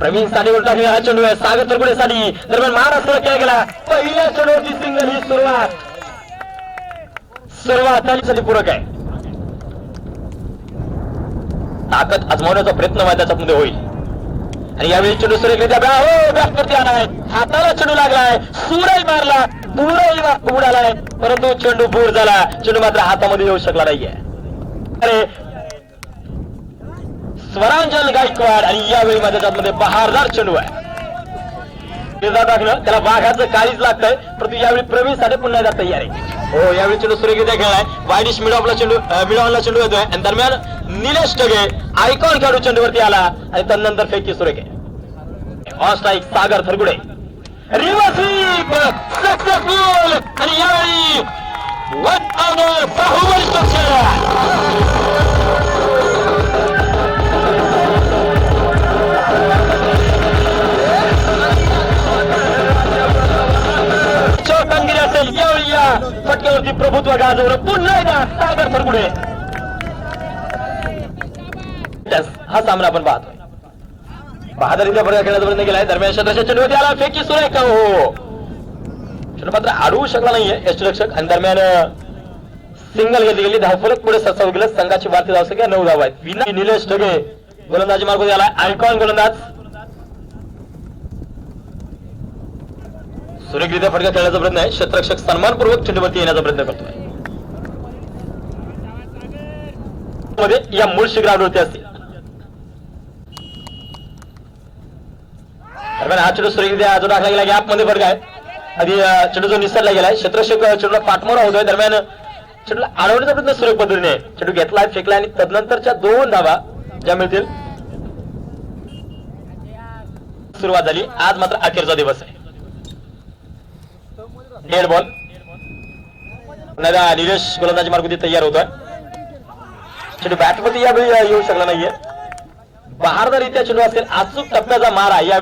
प्रवीण साडेवर टाकलेला हा चेंडू आहे. सागर तरगुडे साठी दरम्यान महाराष्ट्र केला गेला. पहिल्या चेंडूवरती सिंगल ही सुरुवात साठी पूरक आहे. ताकद आजमावण्याचा प्रयत्न त्याच्यामध्ये होईल. आणि यावेळी चेंडू सुरेखरित्या बॅटवरती आलाय. हाताला चेंडू लागलाय. सूरही मारला, दूरही उडालाय, परंतु चेंडू दूर झाला. चेंडू मात्र हातामध्ये येऊ शकला नाहीये. स्वरांजल गायकवाड आणि यावेळी माझ्या त्यामध्ये बहारदार चेंडू आहे. त्याला वाघाचं काळीच लागतंय, परंतु यावेळी प्रवीण साठे पुन्हा एकदा तयार आहे. हो, यावेळी चेंडू सुरेखरित्या खेळलाय. वाईडिश मिडॉफला चेंडू चेंडू येतोय आणि दरम्यान निलेश ढगे आयकॉन खेळाडू चेंडूवरती आला आणि त्यानंतर फेकी सुरेख आहे. On strike Sagar Thargude. Reverse sweep successful आणि यावेळी वन ऑन बाहुबली कामगिरी असेल. यावेळी या फटक्यावरती प्रभुत्व गाजवलं पुन्हा एकदा सागर थरगुडे. हा सामना आपण पाहतोय. बहादरीचा फटका खेळण्याचा प्रयत्न केलाय. दरम्यान क्षेत्राच्या चेंडूवरती आला. फेकी सुरेख हो, चेंडू मात्र अडवू शकला नाहीये यष्टीरक्षक आणि दरम्यान सिंगल घेतली गेली. धावफलक पुढे सरसावलं गेलं. संघाची वाढती धावसंख्या 9 धावा आहेत. विना निलेश ढगे गोलंदाजी मार्गावर आला. आयकॉन गोलंदाज सुरेखरित्या फटका खेळण्याचा प्रयत्न आहे. क्षेत्ररक्षक सन्मानपूर्वक चेंडूवरती येण्याचा प्रयत्न करतोय. मध्ये या मुळशी ग्राउंडवरती असतील. दरम्यान हा चेंडू सुरेखरित्या जो टाकला गेला गॅप मध्ये फरक आहे. आधी चेंडू जो निसरला गेलाय. क्षेत्ररक्षक चेंडूला पाठमोरा होतोय. दरम्यान चेंडूला अडवण्याचा प्रयत्न सुरेख पद्धतीने चेंडू घेतलाय, फेकलाय आणि तदनंतरच्या 2 धावा ज्या मिळतील. सुरुवात झाली. आज मात्र अखेरचा दिवस आहे. Dead ball. निलेश गोलंदाजी मार्गावरती तयार होतोय. चेंडू बॅटमध्ये यावेळी येऊ शकला नाहीये. बहारदारीत्या चेंडू असेल. अचूक टप्प्याचा मारा या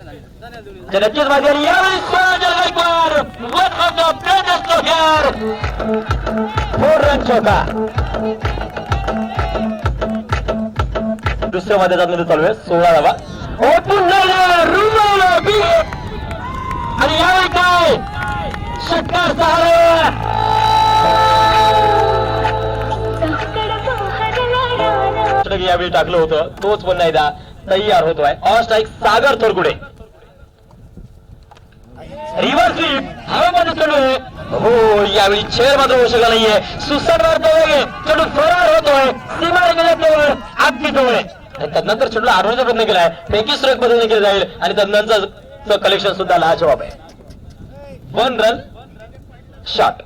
नक्कीच माहिती. यावेळी Swaranjal Gaikwad one of the greatest player 4 run चौका. दुसऱ्या मध्ये चालू आहे. 16 धावा आणि यावेळी काय षटकार सहा. यावेळी टाकलं होतं तोच पुन्हा एकदा तयार होतोय. On strike Sagar Thargude. Reverse sweep हवेमध्ये चेंडू. हो, यावेळी छेड मात्र होऊ शकला नाहीये. सुसट मारतोय. चेंडू फरार होतोय. सीमा गेल्याजवळ अगदी जवळ आहे. त्यानंतर चेंडूला अडवण्याचा प्रयत्न केलाय. पैकी सुरेख पद्धतीने केलं जाईल आणि त्यानंतर कलेक्शन सुद्धा लाजवाब आहे. 1 रन शॉट.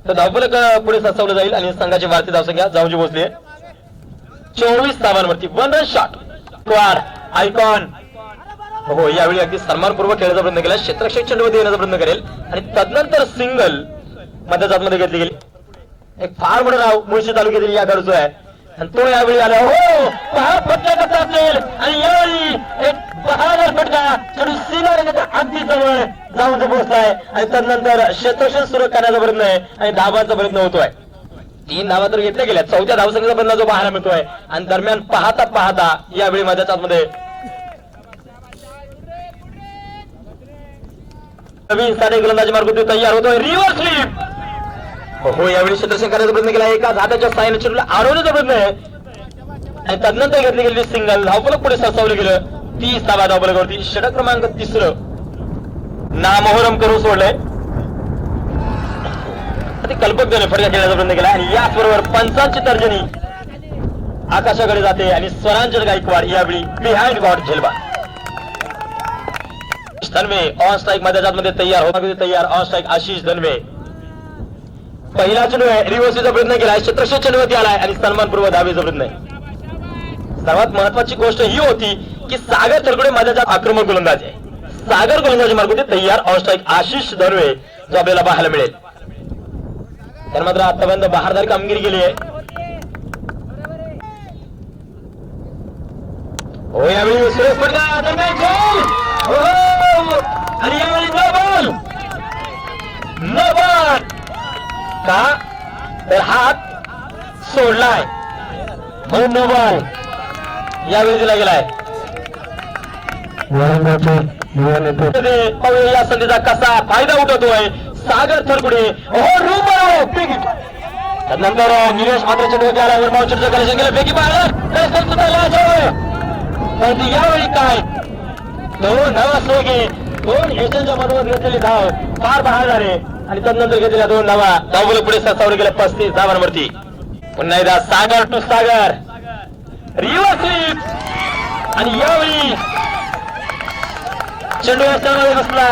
तर धावफलक पुढे सरसावलं जाईल आणि संघाची वाढती धावसंख्या जाऊनची पोहोचली आहे 24 धावांवरती. 1 रन शॉट. क्वाड आयकॉन हो, यावेळी अगदी सन्मानपूर्वक खेळण्याचा प्रयत्न केला. क्षेत्ररक्षक चेंडूमध्ये येण्याचा प्रयत्न करेल आणि तदनंतर सिंगल मध्यजातमध्ये घेतली गेली. एक फार मोठं नाव मुळशी तालुक्यातील या खेळाडूचं आहे आणि तो यावेळी आला. हो, फटका कसा असेल आणि यावेळी एक बहादर फटका चेंडू सीमा अगदी जवळ जाऊन पोहोचलाय आणि त्यानंतर क्षेत्ररक्षण सुरू करण्याचा प्रयत्न आहे आणि धावांचा प्रयत्न होतोय. 3 धावा तर घेतल्या गेल्या. 4थ्या धावसंख्येचा बदला जो पाहायला मिळतोय आणि दरम्यान पाहता यावेळी मध्यजातमध्ये प्रवीण साठे गोलंदाजी मार्गावरती तयार होतोय. रिव्हर्स स्वीप हो, यावेळी क्षेत्ररक्षण करण्याचा प्रयत्न केला. एकाच हाताच्या साहाय्याने चेंडूला अडवण्याचा प्रयत्न आहे आणि त्यानंतर घेतली गेलेली सिंगल. धावफलक पुढे सरसावलं गेलं. 30 धावा धावफलकावरती. षटक क्रमांक 3 नामोहरम करून सोडलंय. कल्पकतेने फटका खेळण्याचा प्रयत्न केला आणि याचबरोबर पंचांची तर्जनी आकाशाकडे जाते आणि स्वरांजल गायकवाड यावेळी बिहाइंड गॉड झेलबा. धनवे ऑन स्ट्राईक मध्ये तयार. On strike Ashish Dhanwe. पहिला चेंडू आहे. रिव्हर्सचा प्रयत्न केलाय. क्षेत्ररक्षक चेंडूवरती आलाय आणि सन्मानपूर्वक धावेचा प्रयत्न आहे. सर्वात महत्वाची गोष्ट ही होती की सागर थरगुडे माझ्या आक्रमक गोलंदाज आहे. सागर गोलंदाजी मार्गावरती तयार. ऑन स्ट्राईक आशिष धनवे जो आपल्याला पाहायला मिळेल. तर मात्र आतापर्यंत बहारदार कामगिरी केली आहे. हो, यावेळी सुरेश फटका आणि यावेळी नो बॉल का तर हात सोडलाय. हो, नो बॉल यावेळी दिला गेलाय. वरंगाचे युवा नेते पाहूया या संधीचा कसा फायदा उठवतोय सागर थरकुडे. नंतर निलेश मात्र चेंडू आला चेंडूचं कलेक्शन केलं पैकी परंतु यावेळी काय दोन धावा सोगे दोन एजंटच्या मधोमध घेतलेली धाव फार बहार झाले आणि त्यानंतर घेतलेल्या दोन धावा धावले पुढे सत्तावर गेल्या 35 धावांवरती. पुन्हा एकदा सागर टू सागर रिव्हर्स स्वीप आणि यावेळी चेंडू याच्यामध्ये बसला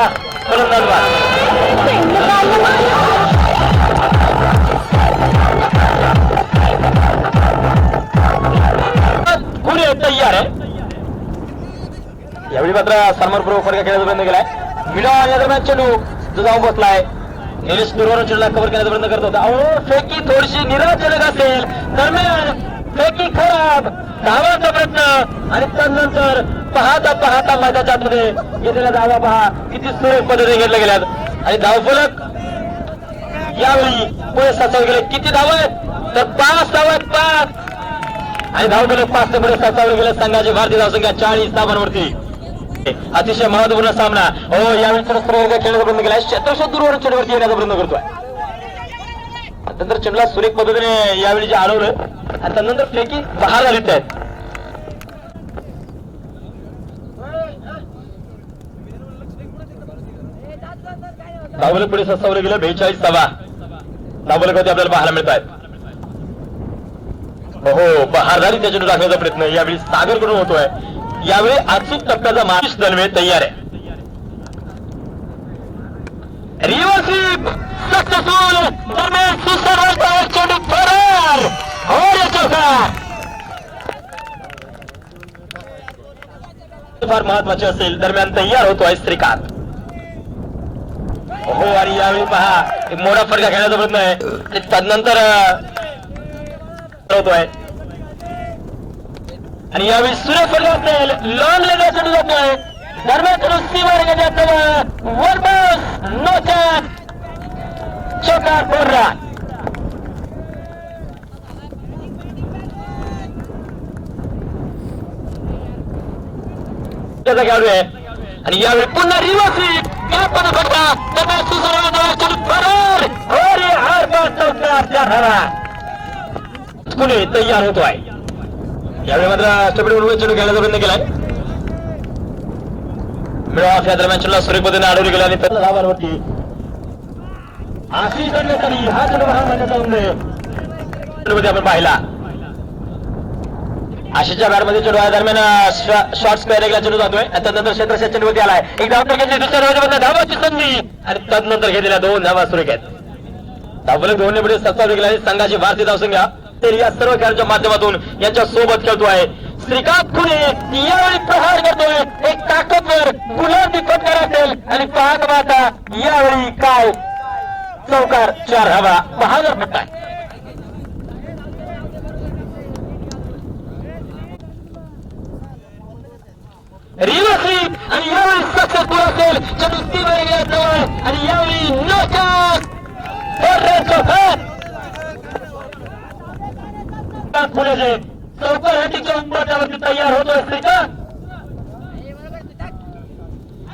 पुढे तयार आहे. यावेळी मात्र सरमर बरोबर फरक खेळायचा प्रयत्न केलाय. मिडा या दरम्यान चेंडू जो जाऊन बसलाय निलेश दुर्वार चेंडूला कव्हर करण्याचा प्रयत्न करत होता. अहो फेकी थोडीशी निराशजनक असेल दरम्यान फेकी खराब धावाचा प्रयत्न आणि त्यानंतर पाहता पाहता मैदानाच्या आतमध्ये घेतलेल्या धावा पहा किती सुरेख पद्धतीने घेतल्या गेल्यात आणि धावफलक यावेळी पुढे साचावर गेले. किती धावा आहेत तर 5 धावा आहेत 5 आणि धावफलक 5 ते पुढे साचावर गेले. संघाची भारतीय धावसंख्या 40 धावांवरती. अतिशय महत्वपूर्ण सामना. हो यावेळी खेळण्याचा प्रयत्न केलाय. शतशत दूरवर चेंडूवरती येण्याचा प्रयत्न करतोय. नंतर चेंडूला सुरेख पद्धतीने यावेळी जे अडवलं आणि त्यानंतर फ्लेकी बहार झालीत आहेत. धावले पुढे सत्तावर गेलं 42 धावा धावले होते आपल्याला पाहायला मिळत आहेत. हो बहार झाली त्या चेंडू दाखवण्याचा प्रयत्न यावेळी सागर कडून होतोय. यावेळी अचूक टप्प्याचा माणूस दलवे तयार आहे. रिव्हर्स स्वीप सक्सेसफुल दरम्यान सुसरवरचा चेंडू फरार और चौकार फार महत्वाचे असेल. दरम्यान तयार होतोय श्रीकांत. हो आणि यावेळी पहा एक मोठा फरक खेळण्याचा प्रयत्न आहे. त्यानंतर होतोय आणि यावेळी सूर्य फरक असेल लॉंग लेगा चेंडू जातोय. दरम्यान चेंडू सीमावर गेल्याचं वर बस नो चान्स चौकार फोडला. खेळाडू आहे आणि यावेळी पुन्हा रिव्हर्स स्वीप या पदफटका दरम्यान सुसरवरचा चेंडू फरार और हार पास चौकार 4 धावा पुणे तयार होतोय. यावेळी मात्र स्टेपीडून चेंडू खेळण्याचा प्रयत्न केलाय. मिळॉफ या दरम्यान चेंडूला सुरेख पद्धतीने अडवली गेला आणि त्याला धावांवरती आशिष करण्यासाठी हा चेंडू बहार मारण्याचा चेंडूमध्ये आपण पाहिला. आशिषच्या बॅटमध्ये चेंडू या दरम्यान शॉर्ट स्क्वेअर एकला चेंडू जातोय आणि त्यानंतर क्षेत्रशा चेंडूवरती आलाय. एक धाव घेतली दुसऱ्या धावाच्या धावाची संधी आणि त्यानंतर घेतलेल्या 2 धावा सुरेख आहेत. धावफलक 2 ने पुढे 27 गेला. संघाची भारतीय धावसंख्या या सर्व खेळाडूंच्या माध्यमातून यांच्या सोबत खेळतोय. श्रीकांत खुणे यावेळी प्रहार करतोय. एक ताकदवर गुलाबी फटकार असेल आणि पाहत पाहता यावेळी काय चौकार 4 धावा 72 फटका. रिव्हर्स स्वीप आणि यावेळी सक्सेसफुल असेल चेंडू सीमेवर गेला आणि यावेळी नो चान्स चौकार पुण्याचे चौकार हॅटिकच्या उंबरठ्यावरती तयार होतोय श्रीकांत.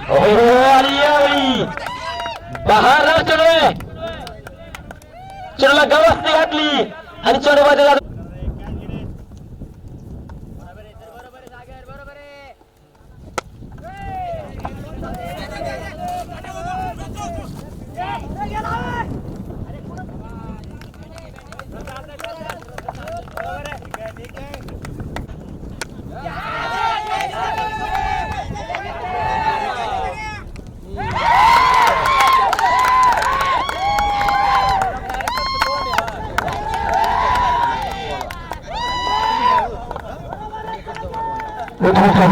आणि यावेळी बहार चेंडू चेंडूला गवसणी घातली आणि चेंडूमध्ये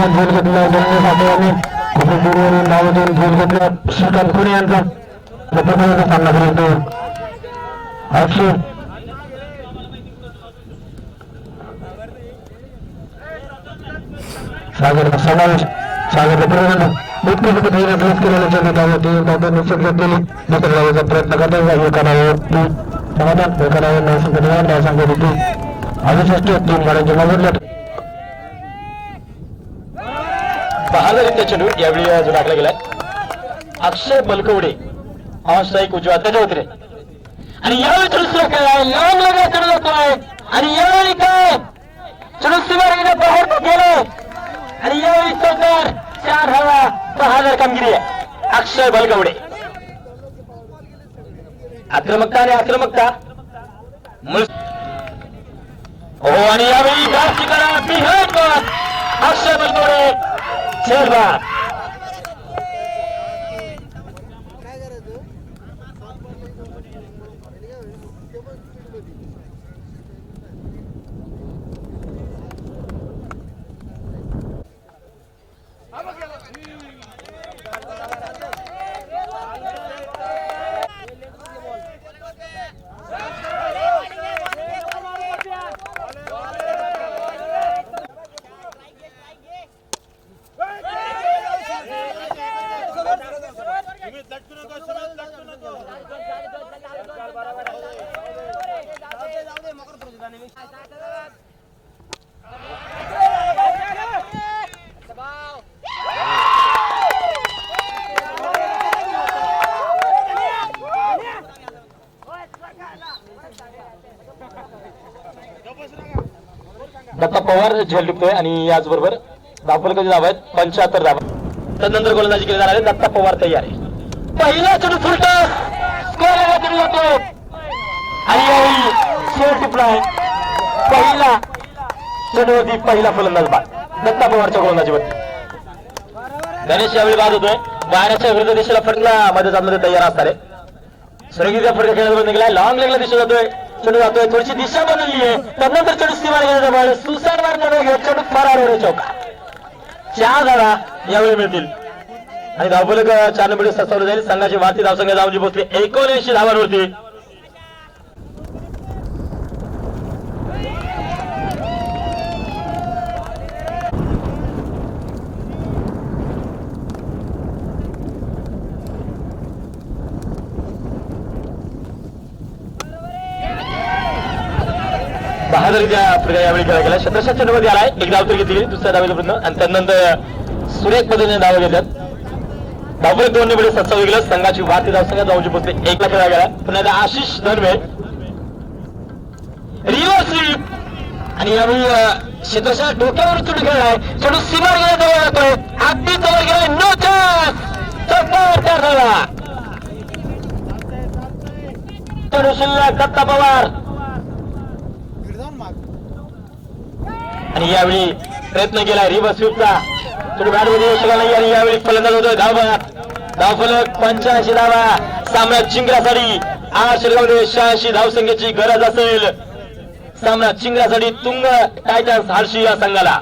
झेल घेतला आणि पूर्ववरून धावतून झेल घेतला. श्रीकांत खुणे यांचा सामना करतो. सागर समावेश सागर प्रयत्न करत बहादरीचा चेंडू यावेळी जो टाकला गेलाय अक्षय बलकवडे ऑनस्ट्राईक उजव्या त्याच्या उतरे आणि यावेळी चेंडू सुरू केलाय लांब लगेच चेंडू जातोय आणि यावेळी काय चेंडू सीमारेषेच्या बाहेर गेलाय आणि यावेळी चौकार 4 धावा बहादर कामगिरी आहे अक्षय बलकवडे आक्रमकता आणि आक्रमकता हो आणि यावेळी करा बिहाइंड बॉल अक्षय बलकवडे शेरबाद दत्ता पवार झेल टिकतोय आणि याचबरोबर धावफलकाचे धाव आहेत 75 धावा त्यानंतर गोलंदाजी केली जाणार आहे दत्ता पवार तयार आहे पहिला चेंडू फुलटा स्कोअर चेंडू जातो आणि यावेळी शेर टिपलाय पहिला चेंडूवरती पहिला फलंदाज बाद दत्ता पवारच्या गोलंदाजीवरती गणेश यावेळी बाद होतोय बाहेरच्या विरुद्ध दिशेला फटका मध्ये जाण्यामध्ये तयार असणार आहे सरगीचा फटका खेळायला निघालाय लॉंग लेगला दिशा जातोय चेंडू जातोय थोडीशी दिशा बदलली आहे त्यानंतर चेंडू सीमारेषेच्या बाहेर सुसाट मारण्याने चेंडू फरार होणे चौका 4 धावा यावेळी मिळतील आणि धावफलक 4 नंबर सत्तावन्न जाईल संघाची वाढती धावसंख्या धावांची पोहोचली 79 धावांवरती बहादरीच्या फटका यावेळी खेळला गेला 17 चेंडूमध्ये आलाय एक धाव तर घेतली दुसऱ्या धावेचा प्रयत्न आणि त्यानंतर सुरेख पद्धतीने धावा घेतल्यात धावफलक 2 निवडे 27 गेलं संघाची वाढती धावसंख्या धावांची पोहोचली 1 ला खेळला गेला पुन्हा आशिष धनवे रिव्हर्स स्वीप आणि यावेळी क्षेत्रशा डोक्यावर चेंडू खेळलाय चेंडू सीमार गेला जवळ जातोय अगदी जवळ गेलाय नो चान्स चौकार 4 धावा चेंडू शिल्लक दत्ता पवार आणि यावेळी प्रयत्न केला रिव्हर्स स्वीपचा चेंडू बॅटमध्ये येऊ शकला नाही आणि यावेळी फलंदाज होतोय धावफलक 85 धावा सामना जिंकण्यासाठी 8 षटकामध्ये 86 धावसंख्येची गरज असेल सामना जिंकण्यासाठी तुंग टायटन्स हारशी या संघाला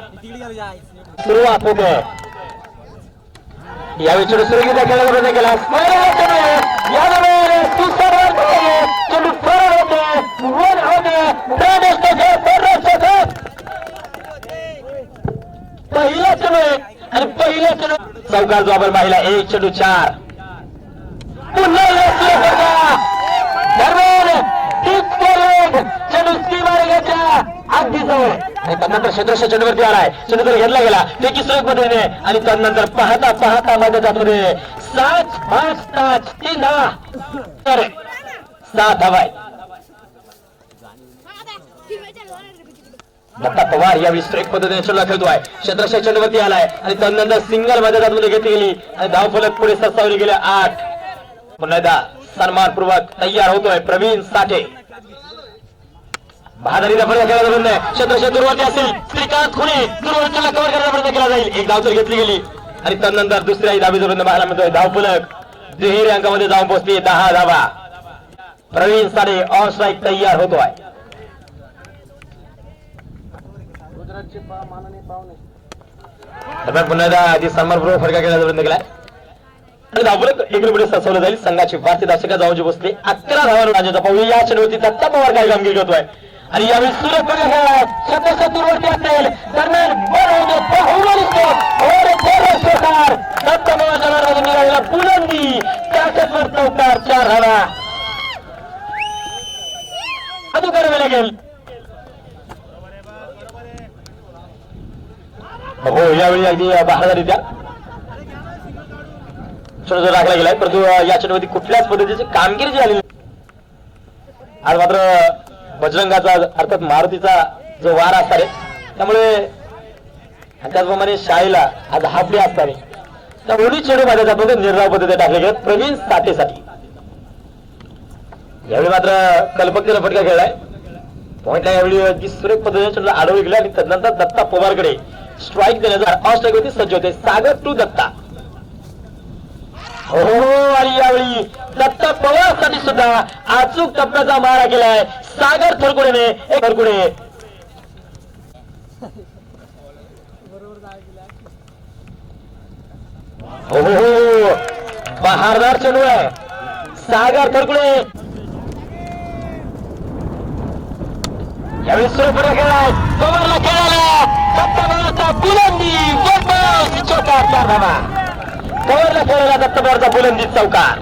सुरुवात होते यावेळी चेंडू सुरक्षित खेळायला प्रयत्न केला चेंडू फरार होते वन होते पहिला चेंडू आणि पहिला चेंडू चौकार जबाबर पाहिला 1 चेंडू 4 पुन्हा चेंडू सीमारेषेच्या अगदी जवळ आणि त्यानंतर क्षेत्रशा चेंडूवरती आलाय चेंडू तर घेतला गेला फेकी सुरेख पद्धतीने आणि त्यानंतर पाहता पाहता मध्ये जातोय 7 5 5 3 धावा 7 धावा दत्ता पवार यावेळी स्ट्राईक पद्धतीने चेंडू खेळतोय क्षेत्रशा चेंडूवरती आलाय आणि त्यानंतर सिंगल मध्ये जातून घेतली गेली आणि धावफलक पुढे 27 गेले 8 पुन्हा एकदा सन्मानपूर्वक तयार होतोय प्रवीण साठे बहादरीचा फटका खेळायला बंद आहे क्षेत्रशा दुर्वरती असेल श्रीकांत खुणे दुर्वरतीला कव्हर करण्याचा प्रयत्न केला जाईल एक धाव तर घेतली गेली आणि त्यानंतर दुसऱ्याही धाबीचा प्रयत्न पाहायला मिळतोय धावफलक दुहेरी अंकामध्ये जाऊन पोहोचली 10 धावा प्रवीण साठे ऑन स्ट्राईक तयार होतोय पुन्हा एकदा आधी सन्मानपूर्वक फटका खेळायचा प्रयत्न केलाय आणि धावफलक 1 रुपये सचवलं जाईल संघाची वार्षिक दशका जाऊन बसले 11 धावांवर राज्याचा पाहू या चेंडूवरती दत्ता पवार काय कामगिरी करतोय आणि यावेळी सुरेख फटका खेळला शतशतुरवरती असेल दरम्यान दत्ता पवार निघालेला बुलंदी त्याच्यावर चौकार 4 धावा अजून करावे लागेल हो यावेळी अगदी बहादरीच्या चेंडू राखला गेलाय, परंतु या चेंडूमध्ये कुठल्याच पद्धतीची कामगिरी झाली नाही. आज मात्र बजरंगाचा अर्थात मारुतीचा जो वार असणार आहे, त्यामुळे त्याचप्रमाणे शाळेला आज हाफ डे असणार आहे. त्या दोन्ही चेंडू माझ्या त्यामध्ये निर्धाव पद्धतीने टाकले गेले प्रवीण साठेसाठी. यावेळी मात्र कल्पकतेला फटका खेळलाय. पॉइंटला यावेळी अगदी सुरेख पद्धतीने चेंडूला आडवले गेला आणि त्यानंतर दत्ता पवारकडे स्ट्राईक देण्याचा ऑस्ट्राईक होती सज्ज होते. सागर टू दत्ता. हो आणि यावेळी दत्ता पवारसाठी सुद्धा अचूक टप्प्याचा मारा केलाय सागर थरकुडेने. थरकुडे हो बहारदार चेंडू आहे. सागर थरकुडे यावेळी सुरफुरा खेळलाय. पवारला खेळाला दत्ता पवारचा बुलंदी चौकार चार धावा. पवारला खेळाला दत्ता पवारचा बुलंदी चौकार.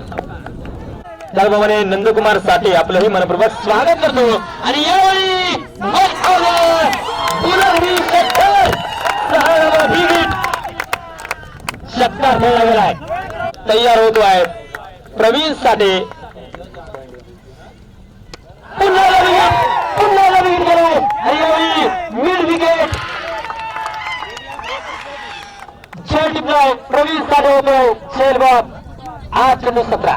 त्याप्रमाणे नंदकुमार साठे आपलंही मनपूर्वक स्वागत करतो आणि यावेळी बुलंदी षटकार खेळला गेलाय. तयार होतो आहे प्रवीण साठे. पुन्हा विकेट गेलाय आणि यावेळी मिड विकेट झेल टिपलाय. प्रवीण साठे होतो झेल बॉब. 8-17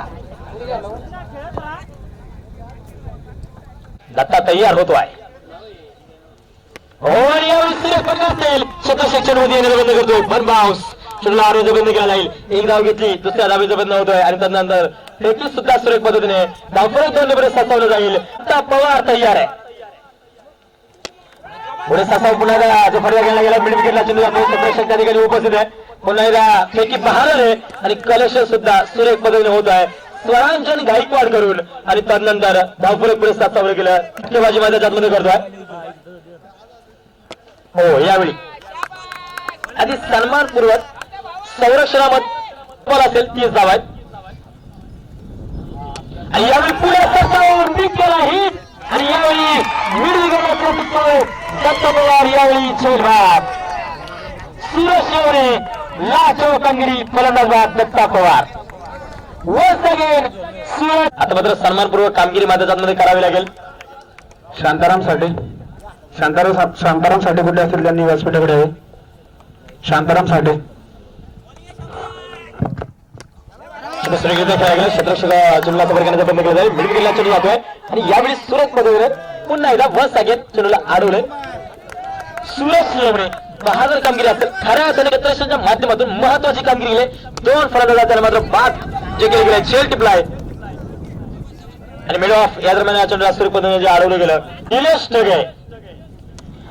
दत्ता तयार होतो आहे. हो आणि यावेळी सुरेख पडला असेल. क्षेत्रशिक्षण मध्ये येण्याला बंद करतो. वन बाउन्स चेंडूला आरोग्य बंद केला जाईल. एक धाव घेतली, दुसऱ्या धावेचा बंद होतोय आणि त्यानंतर फेकी सुद्धा सुरेख पद्धतीने धावफलक 2 नंबर साचवलं जाईल. दत्ता पवार तयार आहे. पुढे सासाव पुन्हा जो फटका खेळला गेला मिड विकेटला चेंडू क्षेत्ररक्षक त्या ठिकाणी उपस्थित आहे. पुन्हा एकदा फेकी बहार आहे आणि कलेक्शन सुद्धा सुरेख पद्धतीने होत आहे. स्वरांजन गायकवाड करून आणि त्यानंतर धावफलक पुढे साचवलं गेलं. फटकेबाजी माझ्या जातमध्ये करतोय. हो यावेळी आधी सन्मानपूर्वक संरक्षणामध्ये असेल 30 धावा आहेत आणि यावेळी पुढे सरसावून बिग केला हिट आणि यावेळी मिड दत्ता पवार यावेळी झेलबाद. सुरेश शिवणे लाचो कामगिरी फलंदाज बाद दत्ता पवार. Once again Suresh. आता मात्र सन्मानपूर्वक कामगिरी माझ्या जातमध्ये करावी लागेल. शांताराम साठे कुठे असतील त्यांनी व्यासपीठाकडे आहे. शांताराम साठे क्षेत्ररक्षक चेंडूला कव्हर करण्याचा प्रयत्न केला जाईल. मिड विकेटला चेंडू जातोय आणि यावेळी सुरेश पद्धतीने पुन्हा एकदा वन्स अगेन चेंडूला अडवले. सुरेश शिवणे बहादूर कामगिरी असेल. खऱ्या अर्थाने क्षेत्ररक्षणाच्या माध्यमातून महत्वाची कामगिरी केली. 2 फलंदाज त्याला मात्र बाद जे केले गेले झेल टिपलाय आणि मिड ऑफ या दरम्यान या चेंडूला सुरेख पद्धतीने जे अडवलं गेलं निलेश ढगे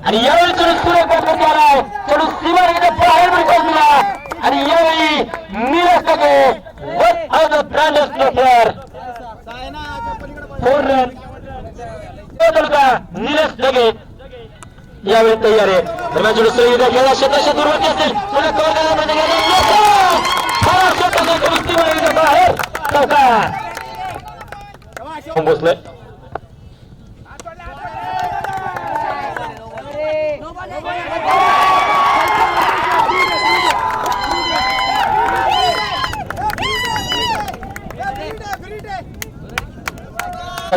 आणि यावेळी चेंडू सुरेख पद्धतीने आलाय. चेंडू सीमारेषेच्या बाहेर दिला आणि यावेळी Nilesh Dhage one of the grandest player 4 run. Nilesh Dhage यावेळी तयार आहे. दरम्यान चेंडू सुरेख खेळला क्षेत्राच्या दूरवरती असेल. पुढे कव्हर करायला प्रयत्न केला बाहेर चौकार बसलोय.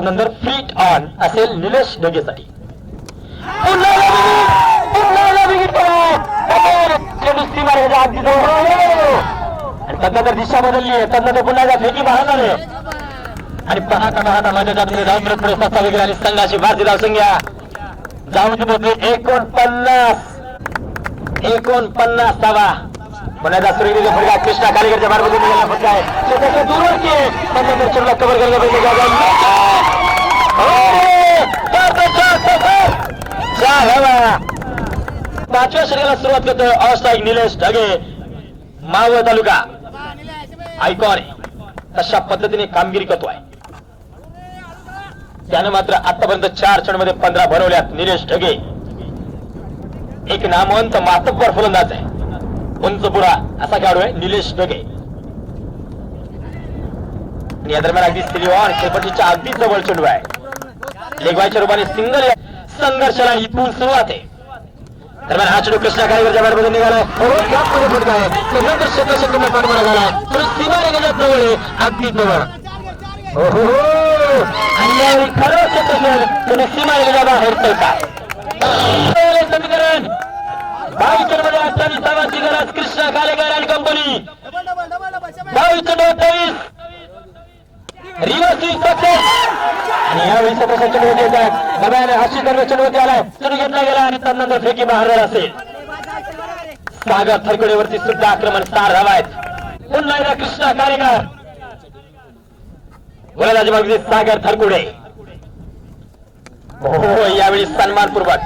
नंतर फ्रीट ऑन असेल निलेश ढगेसाठी. त्यानंतर दिशा बदलली आहे. त्यानंतर पुन्हा एकदा फेकी बाहेर आले आणि पाहता माझ्या जातीने धावून पुढे प्रस्ताव केला आणि संघाची भारतीय धावसंख्या जाऊन पोहोचली 49 धावा. पुन्हा एकदा सुरेखीचा फटका कृष्णा कालेकरच्या मार्फत निघाला फटका आहे. क्षेत्राच्या दूरवरती आहे. त्यानंतर चेंडूला कव्हर करायला पाचव्या षटकाला सुरुवात करतोय ऑस्ट्राईक निलेश ढगे मावळ तालुका आयकॉन तशा पद्धतीने कामगिरी करतोय. त्याने मात्र आतापर्यंत 4 चेंडूमध्ये 15 भरवल्यात. निलेश ढगे एक नामवंत मातब्बर फलंदाज आहे. उंचपुरा असा खेळाडू आहे निलेश ढगे. या दरम्यान अगदी सिलिव्हॉन शेपटीच्या अगदी जवळ चेंडू आहे. लेगवायच्या रूपाने सिंगल संघर्षाला इथून सुरुवात आहे. दरम्यान हा चेंडू कृष्णा काळेकरच्या बॅटमध्ये निघालाय गॅपमध्ये फटकाय त्यानंतर क्षेत्रक्षेत्र पाठमारा झालाय तर सीमा रेगेच्या जवळ आहे, अगदी जवळ. आणि यावेळी खरं क्षेत्रक्षेत्र सीमा रेगेच्या बाहेर पडतात. समीकरण 22 मध्ये 28वी गरज कृष्णा कालेकर आणि कंपनी 22-28 रिव्हर्स स्विंग सक्सेस. आणि यावेळी सतत चेंडू येत आहे दरम्यान अशी सर्व चेंडूवरती आलाय चेंडू घेतला गेला आणि त्यानंतर फेकी बाहेर असेल. सागर थरकडीवरती सुद्धा आक्रमण स्टार हवा आहेत. पुन्हा एकदा कृष्णा कालेकर गोलंदाजी मागणी सागर थरकुडे. हो यावेळी सन्मानपूर्वक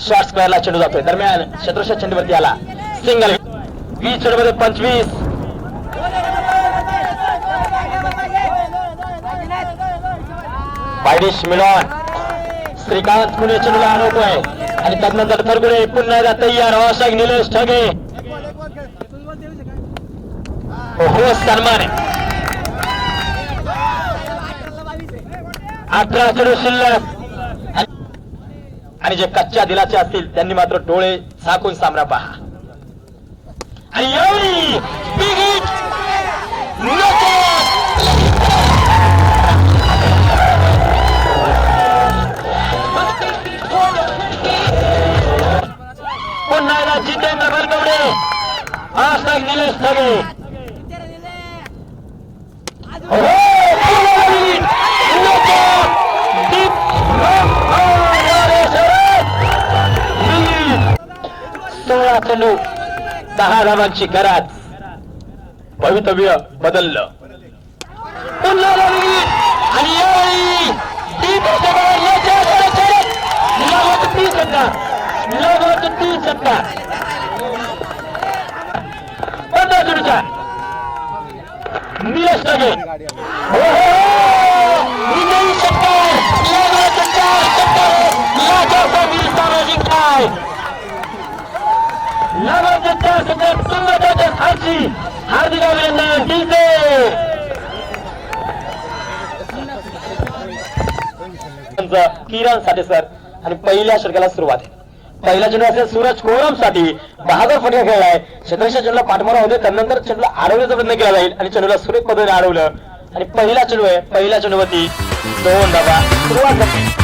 शॉर्ट स्क्वेअरला चेंडू जातोय दरम्यान शत्रुषा चेंडूवरती आला सिंगल 20 चेंडूमध्ये 25. बायडिश मिळून श्रीकांत पुणे चेंडूला हरवतोय आणि त्यानंतर थरकुडे पुन्हा एकदा तयार अवश्यक निलेश ठगे. हो सन्मान 18 चेंडू शिल्लक आणि जे कच्च्या दिलाचे असतील त्यांनी मात्र डोळे झाकून सामना पहा. आणि यावेळी बिग हिट पुन्हा एकदा जितेंद्र बलकवडे अवश्यक निलेश ठगे. चेंडू 10 धावांची गरज भवितव्य बदललं. पुन्हा आणि यावेळी 30 षटकार 15 चेंडूचा निलेश ठगे. विजयी षटकार सामाजिक काय हार्दिक अभिनंदन दिलते. किरण साठी सर आणि पहिल्या षटकाला सुरुवात आहे. पहिला चेंडू असेल सूरज कोरम साठी 72 फटका खेळलाय. क्षेत्रक्षेत्र चेंडूला पाठमारा होते त्यानंतर चेंडूला अडवण्याचा प्रयत्न केला जाईल आणि चेंडूला सुरेख पद्धतीने अडवलं आणि पहिला चेंडू आहे. पहिल्या चेंडूवरती 2 धावा सुरुवात.